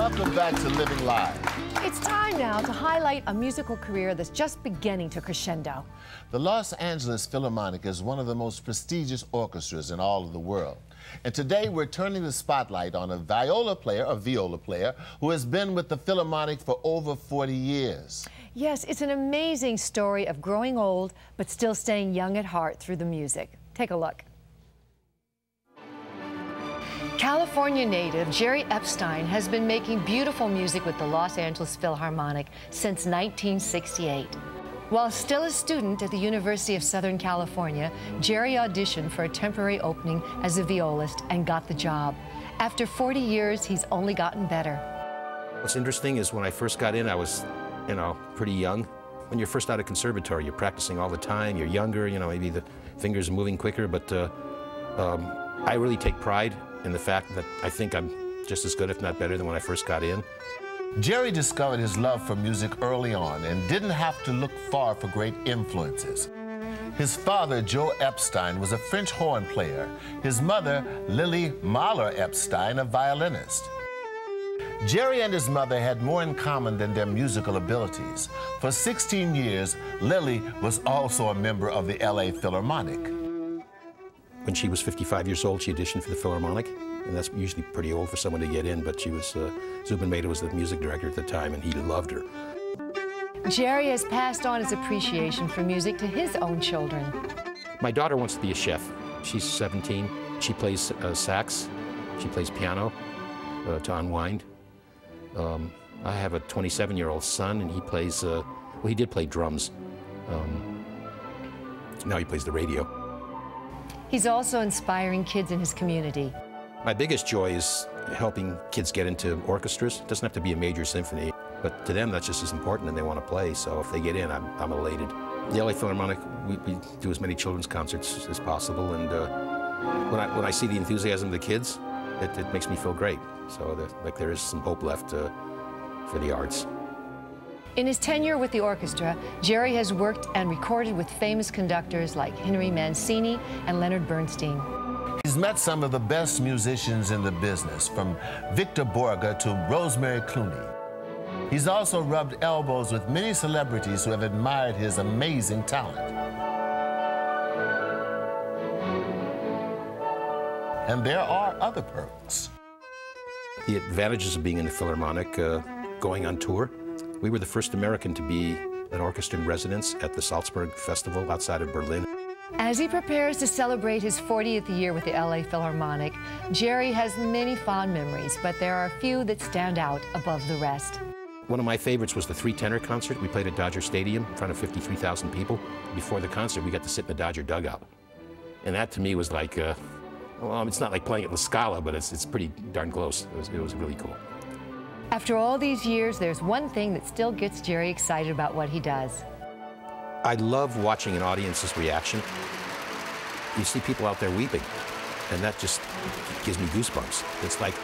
Welcome back to Living Live. It's time now to highlight a musical career that's just beginning to crescendo. The Los Angeles Philharmonic is one of the most prestigious orchestras in all of the world. And today we're turning the spotlight on a viola player, who has been with the Philharmonic for over 40 years. Yes, it's an amazing story of growing old, but still staying young at heart through the music. Take a look. California native Jerry Epstein has been making beautiful music with the Los Angeles Philharmonic since 1968. While still a student at the University of Southern California, Jerry auditioned for a temporary opening as a violist and got the job. After 40 years, he's only gotten better. What's interesting is when I first got in, I was, pretty young. When you're first out of conservatory, you're practicing all the time, you're younger, maybe the fingers are moving quicker, but I really take pride in the fact that I think I'm just as good, if not better, than when I first got in. Jerry discovered his love for music early on and didn't have to look far for great influences. His father, Joe Epstein, was a French horn player. His mother, Lily Mahler Epstein, a violinist. Jerry and his mother had more in common than their musical abilities. For 16 years, Lily was also a member of the LA Philharmonic. When she was 55 years old, she auditioned for the Philharmonic, and that's usually pretty old for someone to get in, but she was, Zubin Mehta was the music director at the time, and he loved her. Jerry has passed on his appreciation for music to his own children. My daughter wants to be a chef. She's 17. She plays sax. She plays piano to unwind. I have a 27-year-old son, and he plays, well, he did play drums. Now he plays the radio. He's also inspiring kids in his community. My biggest joy is helping kids get into orchestras. It doesn't have to be a major symphony, but to them that's just as important and they want to play, so if they get in, I'm elated. The LA Philharmonic, we do as many children's concerts as possible, and when I see the enthusiasm of the kids, it makes me feel great. So there is some hope left for the arts. In his tenure with the orchestra, Jerry has worked and recorded with famous conductors like Henry Mancini and Leonard Bernstein. He's met some of the best musicians in the business, from Victor Borge to Rosemary Clooney. He's also rubbed elbows with many celebrities who have admired his amazing talent. And there are other perks. The advantages of being in the Philharmonic, going on tour. We were the first American to be an orchestra in residence at the Salzburg Festival outside of Berlin. As he prepares to celebrate his 40th year with the LA Philharmonic, Jerry has many fond memories, but there are a few that stand out above the rest. One of my favorites was the three-tenor concert. We played at Dodger Stadium in front of 53,000 people. Before the concert, we got to sit in the Dodger dugout. And that to me was like, well, it's not like playing at La Scala, but it's pretty darn close. It was really cool. After all these years, there's one thing that still gets Jerry excited about what he does. I love watching an audience's reaction. You see people out there weeping, and that just gives me goosebumps. It's like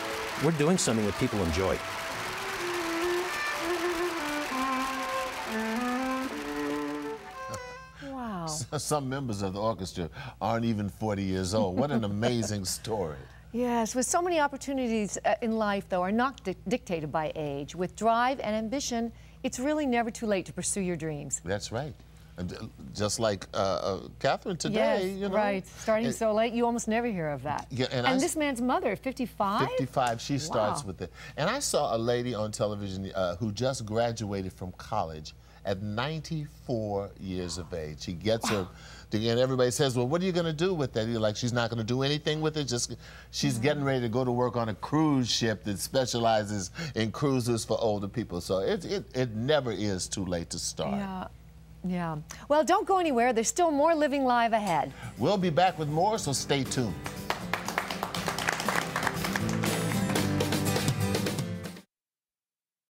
we're doing something that people enjoy. Wow. Some members of the orchestra aren't even 40 years old. What an amazing story. Yes, with so many opportunities in life, though, are not dictated by age. With drive and ambition, it's really never too late to pursue your dreams. That's right. And just like Catherine today, yes, right. Starting so late, you almost never hear of that. Yeah, and this man's mother, 55? 55, she starts with it. And I saw a lady on television who just graduated from college at 94 years of age. She gets her, and everybody says, well, what are you going to do with that? You're like, she's not going to do anything with it. She's getting ready to go to work on a cruise ship that specializes in cruises for older people. So it never is too late to start. Yeah. Yeah. Well, don't go anywhere. There's still more Living Live ahead. We'll be back with more, so stay tuned.